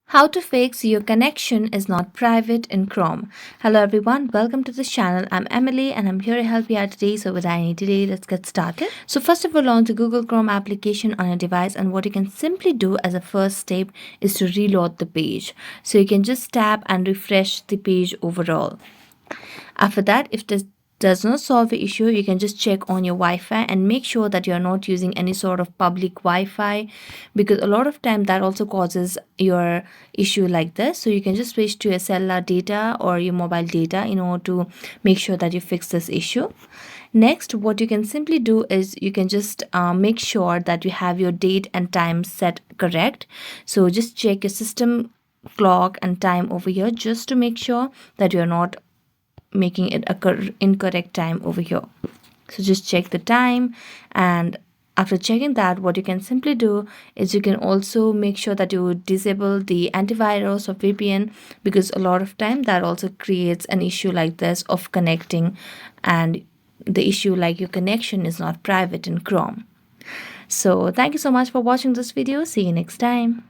How to fix your connection is not private in Chrome. Hello everyone, welcome to this channel. I'm Emily and I'm here to help you out today. So without any delay, let's get started. So first of all, launch the Google Chrome application on your device, and what you can simply do as a first step is to reload the page. So you can just tap and refresh the page overall. After that, if this does not solve the issue, you can just check on your Wi-Fi and make sure that you're not using any sort of public Wi-Fi, because a lot of time that also causes your issue like this. So you can just switch to your cellular data or your mobile data in order to make sure that you fix this issue. Next, what you can simply do is you can just make sure that you have your date and time set correct. So just check your system clock and time over here just to make sure that you're not making it occur incorrect time over here. So just check the time, and after checking that, what you can simply do is you can also make sure that you disable the antivirus or VPN, because a lot of time that also creates an issue like this of connecting, and the issue like your connection is not private in Chrome. So thank you so much for watching this video. See you next time.